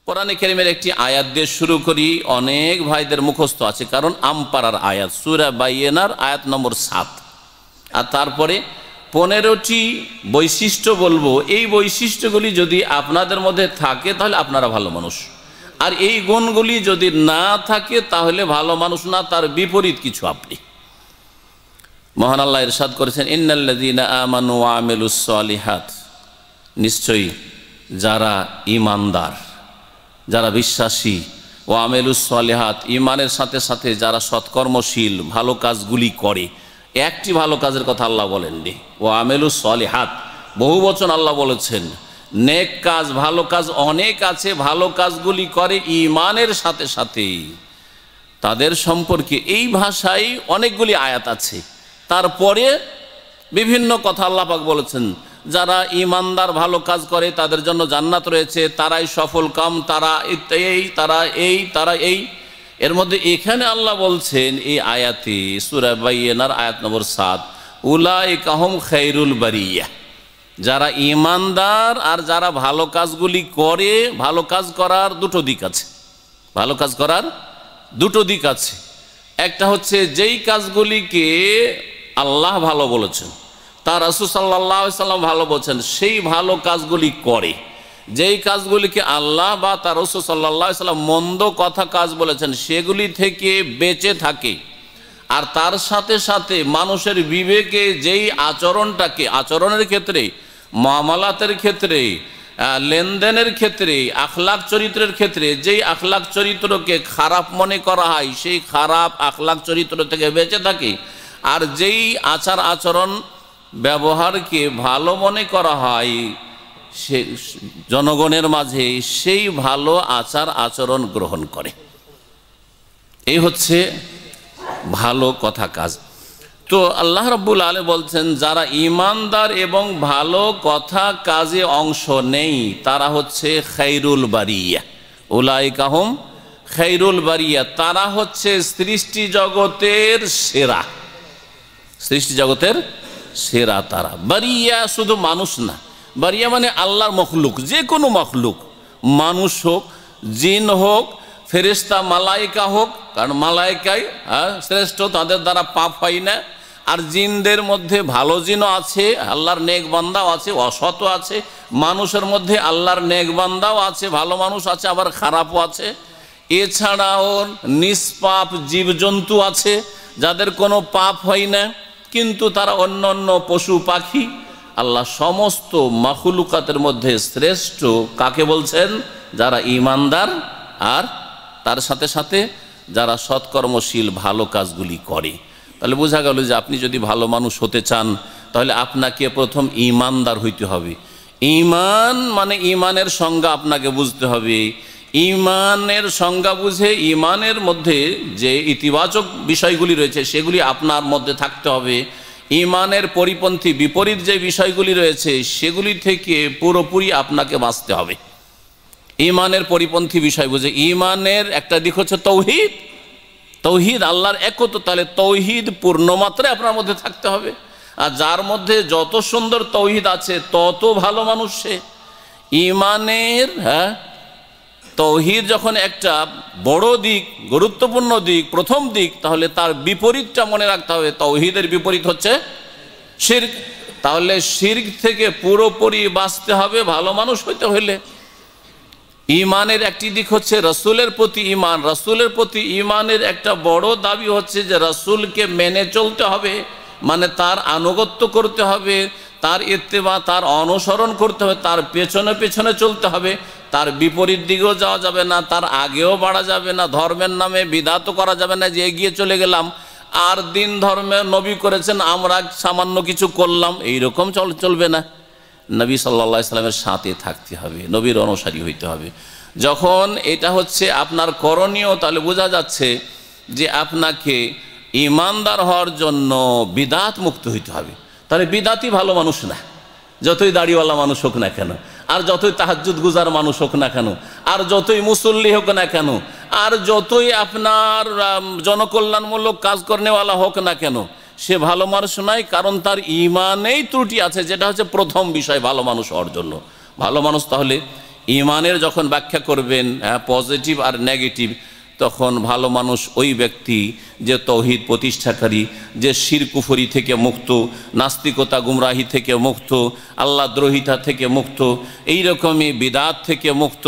কোরআনে কারীমের একটি আয়াত দিয়ে শুরু করি, অনেক ভাইদের মুখস্থ আছে, কারণ আমপাড়ার আয়াত, সূরা বাইয়িনার আয়াত নম্বর 7। আর তারপরে 15টি বৈশিষ্ট্য বলবো। এই বৈশিষ্ট্যগুলি যদি আপনাদের মধ্যে থাকে তাহলে আপনারা ভালো মানুষ, আর এই গুণগুলি যদি না থাকে তাহলে ভালো মানুষ না, তার বিপরীত কিছু আপনি। মহান আল্লাহ ইরশাদ করেছেন, ইন্নাল্লাযীনা আমানু ওয়া আমিলুস সালিহাত, নিশ্চয়ই যারা ঈমানদার, যারা বিশ্বাসী, ওয়া আমিলুস সালিহাত, ঈমানের সাথে সাথে যারা সৎকর্মশীল, ভালো কাজগুলি করে। একটি ভালো কাজের কথা আল্লাহ বলেননি, ওয়া আমিলুস সালিহাত বহু বচন আল্লাহ বলেছেন। নেক কাজ, ভালো কাজ অনেক আছে, ভালো কাজগুলি করে ঈমানের সাথে সাথে, তাদের সম্পর্কে এই ভাষায় অনেকগুলি আয়াত আছে। তারপরে বিভিন্ন কথা আল্লাহ পাক বলেছেন, যারা ঈমানদার ভালো কাজ করে তাদের জন্য জান্নাত রয়েছে, তারাই সফল কাম, তারা এই। এর মধ্যে এখানে আল্লাহ বলছেন এই আয়াতে, সূরা বাইয়িনার আয়াত নম্বর 7, উলাইকা হুম খায়রুল বারিয়া, যারা ঈমানদার আর যারা ভালো কাজগুলি করে। ভালো কাজ করার দুটো দিক আছে, ভালো কাজ করার দুটো দিক আছে। একটা হচ্ছে যেই কাজগুলিকে আল্লাহ ভালো বলেছেন, তার রাসূল সাল্লাল্লাহু আলাইহি সাল্লাম ভালো বলেছেন, সেই ভালো কাজগুলি করে। যেই কাজগুলিকে আল্লাহ বা তার রাসূল সাল্লাল্লাহু আলাইহি সাল্লাম মন্দ কথা কাজ বলেছেন, সেগুলি থেকে বেঁচে থাকে। আর তার সাথে সাথে মানুষের বিবেকে যেই আচরণটাকে, আচরণের ক্ষেত্রে, মুআমালাতের ক্ষেত্রে, লেনদেনের ক্ষেত্রে, আখলাক চরিত্রের ক্ষেত্রে যেই আখলাক চরিত্রকে খারাপ মনে করা হয়, সেই খারাপ আখলাক চরিত্র থেকে বেঁচে থাকে। আর যেই আচার আচরণ ব্যবহারকে ভালো মনে করা হয় সে জনগণের মাঝে, সেই ভালো আচার আচরণ গ্রহণ করে। এই হচ্ছে ভালো কথা কাজ। তো আল্লাহ রাব্বুল আলামিন বলছেন, যারা ঈমানদার এবং ভালো কথা কাজে অংশ নেই তারা হচ্ছে খায়রুল বারিয়া, উলাইকা হুম খায়রুল বারিয়া, তারা হচ্ছে সৃষ্টি জগতের সেরা, সৃষ্টি জগতের সেরা তারা। বারিয়া শুধু মানুষ না, বারিয়া মানে আল্লাহর মখলুক, যে কোনো মখলুক, মানুষ হোক, জিন হোক, ফেরেশতা মালাইকা হোক, কারণ মালাইকাই শ্রেষ্ঠ, তাদের দ্বারা পাপ হয় না। আর জিনদের মধ্যে ভালো জিনও আছে, আল্লাহর নেক বান্দাও আছে, অসৎও আছে। মানুষের মধ্যে আল্লাহর নেক বান্দাও আছে, ভালো মানুষ আছে, আবার খারাপও আছে। এছাড়াও নিষ্পাপ জীবজন্তু আছে, যাদের কোনো পাপ হয় না, কিন্তু তারা অন্য অন্য পশু পাখি। আল্লাহ সমস্ত মাখলুকাতের মধ্যে শ্রেষ্ঠ কাকে বলছেন? যারা ঈমানদার আর তার সাথে সাথে যারা সৎকর্মশীল, ভালো কাজগুলি করে। তাহলে বোঝা গেল যে আপনি যদি ভালো মানুষ হতে চান তাহলে আপনাকে প্রথম ঈমানদার হইতে হবে। ঈমান মানে ঈমানের সংজ্ঞা আপনাকে বুঝতে হবে। ঈমানের সংজ্ঞা বুঝে ঈমানের মধ্যে যে ইতিবাচক বিষয়গুলি রয়েছে সেগুলি আপনার মধ্যে থাকতে হবে। ঈমানের পরিপন্থী বিপরীত যে বিষয়গুলি রয়েছে সেগুলি থেকে পুরোপুরি আপনাকে বাঁচতে হবে। ঈমানের পরিপন্থী বিষয় বুঝে, ঈমানের একটা দিক হচ্ছে তৌহিদ, তৌহিদ আল্লাহর একত্ব, তাহলে তৌহিদ পূর্ণমাত্রায় আপনার মধ্যে থাকতে হবে। আর যার মধ্যে যত সুন্দর তৌহিদ আছে তত ভালো মানুষ সে। ঈমানের তৌহিদ যখন একটা বড় দিক, গুরুত্বপূর্ণ দিক, প্রথম দিক, তাহলে তার বিপরীতটা মনে রাখতে হবে। তৌহিদের বিপরীত হচ্ছে শিরক। তাহলে শিরক থেকে পুরোপুরি বাঁচতে হবে ভালো মানুষ হইতে হইলে। ঈমানের একটি দিক হচ্ছে রাসূলের প্রতি ঈমান। রাসূলের প্রতি ঈমানের একটা বড় দাবি হচ্ছে যে রাসূলকে মেনে চলতে হবে, মানে তার আনুগত্য করতে হবে, তার ইত্তেবা, তার অনুসরণ করতে হবে, তার পেছনে পেছনে চলতে হবে। তার বিপরীত দিকেও যাওয়া যাবে না, তার আগেও বাড়া যাবে না। ধর্মের নামে বিদআত করা যাবে না যে এগিয়ে চলে গেলাম আর দিন ধর্মে নবী করেছেন আমরা সামান্য কিছু করলাম, এইরকম চলবে না। নবী সাল্লাল্লাহু আলাইহি সাল্লামের সাথে থাকতে হবে, নবীর অনুসারী হইতে হবে। যখন এটা হচ্ছে আপনার করণীয়, তাহলে বোঝা যাচ্ছে যে আপনাকে ঈমানদার হওয়ার জন্য বিদআত মুক্ত হইতে হবে। তাহলে বিদআতই ভালো মানুষ না, যতই দাড়িওয়ালা মানুষ হোক না কেন, আর যতই তাহাজ্জুদ গুজার মানুষ হোক না কেন, আর যতই মুসল্লি হোক না কেন, আর যতই আপনার জনকল্যাণমূলক কাজ করেওয়ালা হোক না কেন, সে ভালো মানুষ নয়। কারণ তার ঈমানেই ত্রুটি আছে, যেটা হচ্ছে প্রথম বিষয় ভালো মানুষ হওয়ার জন্য। ভালো মানুষ তাহলে ইমানের যখন ব্যাখ্যা করবেন পজিটিভ আর নেগেটিভ, তখন ভালো মানুষ ওই ব্যক্তি যে তৌহিদ প্রতিষ্ঠাকারী, যে শিরক কুফরি থেকে মুক্ত, নাস্তিকতা গুমরাহি থেকে মুক্ত, আল্লাহ দ্রোহিতা থেকে মুক্ত, এই রকমই বিদাত থেকে মুক্ত,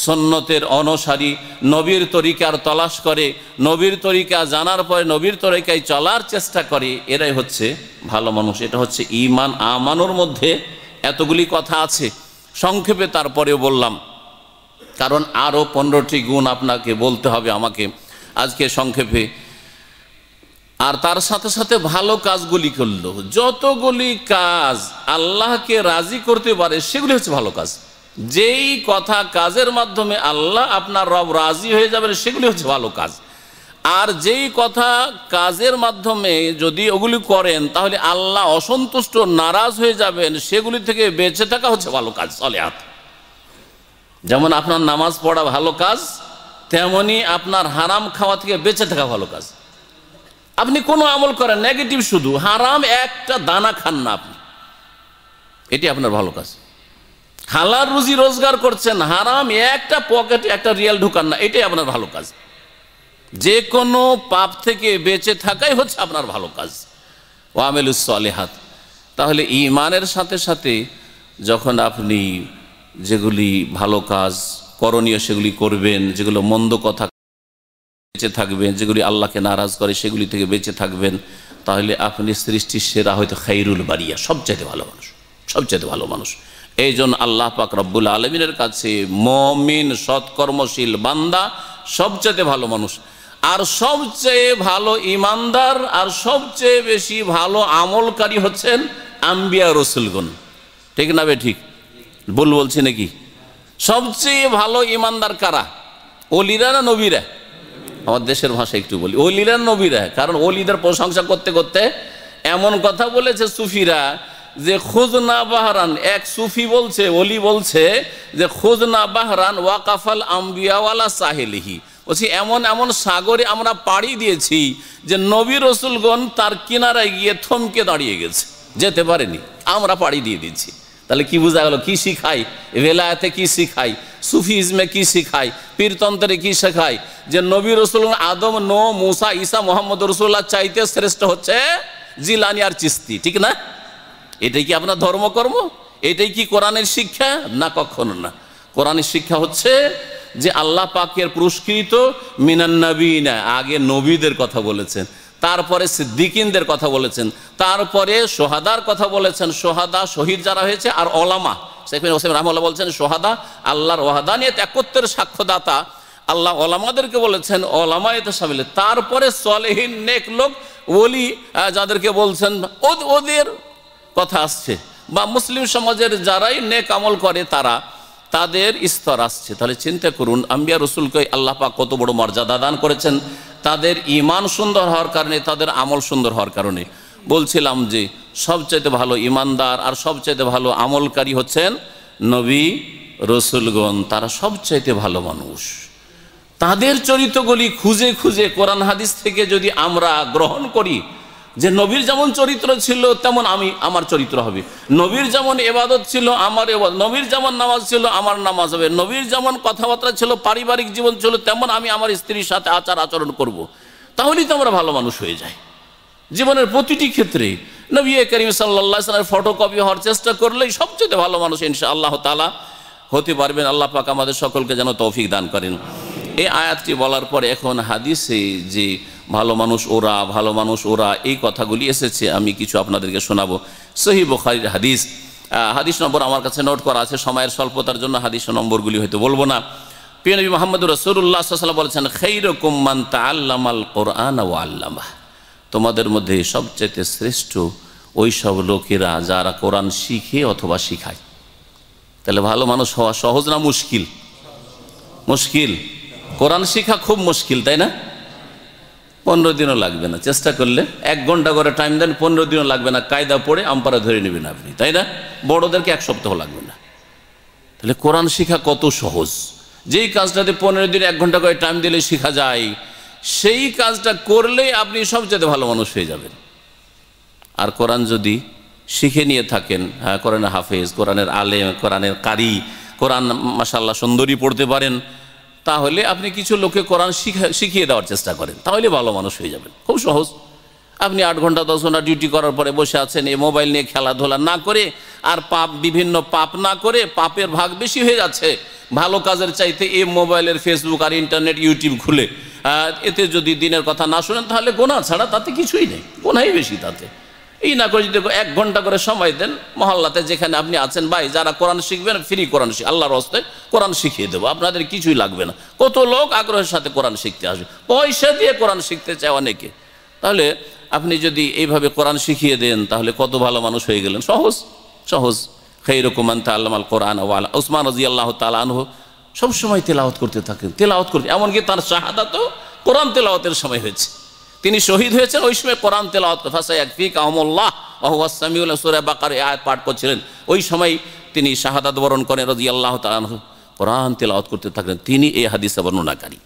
সুন্নতের অনুসারী, নবীর তরিকার তলাশ করে, নবীর তরিকা জানার পরে নবীর তরিকায় চলার চেষ্টা করে, এরাই হচ্ছে ভালো মানুষ। এটা হচ্ছে ঈমান। আমানোর মধ্যে এতগুলি কথা আছে, সংক্ষেপে তারপরেও বললাম, কারণ আরও 15টি গুণ আপনাকে বলতে হবে আমাকে আজকে সংক্ষেপে। আর তার সাথে সাথে ভালো কাজগুলি করলো, যতগুলি কাজ আল্লাহকে রাজি করতে পারে সেগুলি হচ্ছে ভালো কাজ। যেই কথা কাজের মাধ্যমে আল্লাহ আপনার রব রাজি হয়ে যাবেন সেগুলি হচ্ছে ভালো কাজ। আর যেই কথা কাজের মাধ্যমে যদি ওগুলি করেন তাহলে আল্লাহ অসন্তুষ্ট নারাজ হয়ে যাবেন, সেগুলি থেকে বেঁচে থাকা হচ্ছে ভালো কাজ, সলেহাত। যেমন আপনার নামাজ পড়া ভালো কাজ, তেমনি আপনার হারাম খাওয়া থেকে বেঁচে থাকা ভালো কাজ। আপনি কোনো আমল করেন নেগেটিভ, শুধু হারাম একটা দানা খান না আপনি, এটি আপনার ভালো কাজ। হালাল রুজি রোজগার করছেন, হারাম একটা পকেটে একটা রিয়াল ঢুকান না, এটাই আপনার ভালো কাজ। যে কোনো পাপ থেকে বেঁচে থাকাই হচ্ছে আপনার ভালো কাজ, ওয়ামেলুস সলেহাত। তাহলে ঈমানের সাথে সাথে যখন আপনি যেগুলি ভালো কাজ করণীয় সেগুলি করবেন, যেগুলো মন্দ কথা বেঁচে থাকবেন, যেগুলি আল্লাহকে নারাজ করে সেগুলি থেকে বেঁচে থাকবেন, তাহলে আপনি সৃষ্টির সেরা হয়তো খাইরুল বারিয়া, সবচাইতে ভালো মানুষ, সবচাইতে ভালো মানুষ। এই জন্য আল্লাহ পাক রব্বুল আলমিনের কাছে মুমিন সৎকর্মশীল বান্দা সবচাইতে ভালো মানুষ। আর সবচেয়ে ভালো ইমানদার আর সবচেয়ে বেশি ভালো আমলকারী হচ্ছেন আম্বিয়া রসুলগণ, ঠিক না বে ঠিক? ভুল বলছি নাকি? সবচেয়ে ভালো ইমানদার কারা? ওলিরা না নবীরা? আমার দেশের ভাষা একটু বলি, ওলিরা নবীরা। কারণ ওলিদের প্রশংসা করতে করতে এমন কথা বলেছে সুফিরা যে খুজনা বাহরান, এক সুফি বলছে, ওলি বলছে যে খুজনা বাহরান ওয়াকাফাল আম্বিয়াওয়ালা সাহেলিহি, বলছি এমন এমন সাগরে আমরা পাড়ি দিয়েছি যে নবী রসুলগণ তার কিনারায় গিয়ে থমকে দাঁড়িয়ে গেছে, যেতে পারেনি, আমরা পাড়ি দিয়ে দিচ্ছি। তাহলে কি বোঝা গেল? কি শিখাই? বেলায়েতে কি শিখাই? সুফিজমে কি শিখাই? পীরতন্ত্রে কি শেখায়? যে নবী রসুল আদম, নো, মুসা, ঈসা, মোহাম্মদ রসুল্লাহ চাইতে শ্রেষ্ঠ হচ্ছে জিলানি আর চিস্তি, ঠিক না? এটাই কি আপনার ধর্মকর্ম? এটাই কি কোরআনের শিক্ষা? না, কখনো না। কোরআনের শিক্ষা হচ্ছে যে আল্লাহ পাকের পুরস্কৃত মিনান নবীনা, আগে নবীদের কথা বলেছেন, তারপরে সিদ্দিকিনদের কথা বলেছেন, তারপরে সোহাদার কথা বলেছেন, সোহাদা শহীদ যারা হয়েছে, আর ওলামা। শেখ হোসেন রাহমাতুল্লাহ বলছেন সোহাদা আল্লাহর ওয়াহদানিয়ত একত্বের সাক্ষ্যদাতা, আল্লাহ ওলামাদেরকে বলেছেন ওলামায়েতে শামিল। তারপরে সলেহীন নেক লোক ওলি যাদেরকে বলছেন ওদের কথা আসছে, বা মুসলিম সমাজের যারাই নেক আমল করে তারা, তাদের স্তর আসছে। তাহলে চিন্তা করুন, আম্বিয়া রসুলকে আল্লাহ পাক কত বড় মর্যাদা দান করেছেন, তাদের ঈমান সুন্দর হওয়ার কারণে, তাদের আমল সুন্দর হওয়ার কারণে। বলছিলাম যে সবচাইতে ভালো ঈমানদার আর সবচাইতে ভালো আমলকারী হচ্ছেন নবী রসুলগণ, তারা সবচাইতে ভালো মানুষ। তাদের চরিত্রগুলি খুঁজে খুঁজে কোরআন হাদিস থেকে যদি আমরা গ্রহণ করি, যে নবীর যেমন চরিত্র ছিল তেমন আমার চরিত্র হবে, নবীর যেমন ইবাদত ছিল আমার ইবাদত, নবীর যেমন নামাজ ছিল আমার নামাজ হবে, নবীর যেমন কথাবার্তা ছিল, পারিবারিক জীবন ছিল, তেমন আমি আমার স্ত্রীর সাথে আচার আচরণ করব, তাহলেই তো আমরা ভালো মানুষ হয়ে যাই। জীবনের প্রতিটি ক্ষেত্রে নবী করিম সাল্লাল্লাহু আলাইহি ওয়াসাল্লামের ফটোকপি হওয়ার চেষ্টা করলেই সবচেয়ে ভালো মানুষ ইনশাআল্লাহ তাআলা হতে পারবেন। আল্লাহ পাক আমাদের সকলকে যেন তৌফিক দান করেন। এই আয়াতটি বলার পরে এখন হাদিসে যে ভালো মানুষ ওরা, ভালো মানুষ ওরা, এই কথাগুলি এসেছে, আমি কিছু আপনাদেরকে শোনাবো। সহিহ বুখারীর হাদিস, হাদিস নম্বর আমার কাছে নোট করা আছে, সময়ের স্বল্পতার জন্য হাদিস নম্বরগুলি হয়তো বলবো না। প্রিয় নবী মুহাম্মদ রাসূলুল্লাহ সাল্লাল্লাহু আলাইহি ওয়াসাল্লাম বলেছেন, খায়রুকুম মান তাআল্লামাল কুরআন ওয়া আল্লামাহ, তোমাদের মধ্যে সবচেয়ে শ্রেষ্ঠ ওই সব লোকেরা যারা কোরআন শিখে অথবা শিখায়। তাহলে ভালো মানুষ হওয়া সহজ না মুশকিল? মুশকিল। কোরআন শিখা খুব মুশকিল, তাই না? 15 দিনও লাগবে না, চেষ্টা করলে 1 ঘন্টা করে টাইম দেন, 15 দিনও লাগবে না, কায়দা পড়ে আম্পারা ধরে নেবেন আপনি, তাই না? বড়দেরকে 1 সপ্তাহ লাগবে না। তাহলে কোরআন শিখা কত সহজ। যেই কাজটাতে 15 দিন 1 ঘন্টা করে টাইম দিলে শেখা যায়, সেই কাজটা করলেই আপনি সবচেয়ে ভালো মানুষ হয়ে যাবেন। আর কোরআন যদি শিখে নিয়ে থাকেন, হ্যাঁ, কোরআনের হাফেজ, কোরআনের আলেম, কোরআনের কারি, কোরআন মাশাআল্লাহ সুন্দরী পড়তে পারেন, তাহলে আপনি কিছু লোককে কোরআন শিখিয়ে দেওয়ার চেষ্টা করেন, তাহলে ভালো মানুষ হয়ে যাবেন। খুব সহজ। আপনি 8 ঘন্টা 10 ঘন্টা ডিউটি করার পরে বসে আছেন, এই মোবাইল নিয়ে খেলাধুলা না করে আর বিভিন্ন পাপ না করে, পাপের ভাগ বেশি হয়ে যাচ্ছে ভালো কাজের চাইতে। এই মোবাইলের ফেসবুক আর ইন্টারনেট ইউটিউব খুলে এতে যদি দিনের কথা না শোনেন, তাহলে গোনা ছাড়া তাতে কিছুই নেই, গোনাই বেশি তাতে। এই না করে যদি 1 ঘন্টা করে সময় দেন, মহল্লাতে যেখানে আপনি আছেন, ভাই যারা কোরআন শিখবেন ফ্রি কোরআন আল্লাহর হস্তে কোরআন শিখিয়ে দেবো, আপনাদের কিছুই লাগবে না। কত লোক আগ্রহের সাথে কোরআন শিখতে আসবে, পয়সা দিয়ে কোরআন শিখতে চায় অনেকে। তাহলে আপনি যদি এইভাবে কোরআন শিখিয়ে দেন, তাহলে কত ভালো মানুষ হয়ে গেলেন। সহজ সহজ। খায়রুকুম মান তাআল্লামাল কোরআন ওয়া আল্লামা। উসমান রাদিয়াল্লাহু তাআলা আনহু সবসময় তেলাওয়াত করতে থাকেন, তেলাওয়াত করতে, এমনকি তার শাহাদাতও কোরআন তেলাওয়াতের সময় হয়েছে। তিনি শহীদ হয়েছেন ওই সময় কোরআন তেলাওয়াত, ফাসায়াকফিকাহুমুল্লাহ ওয়া হুয়াস সামিউল আলিম, সূরা বাকারা আয়াত পাঠ করছিলেন, ওই সময় তিনি শাহাদাত বরণ করেন রাদিয়াল্লাহু তাআলা আনহু, কোরআন তেলাওয়াত করতে থাকলেন। তিনি এই হাদিসে বর্ণনাকারী।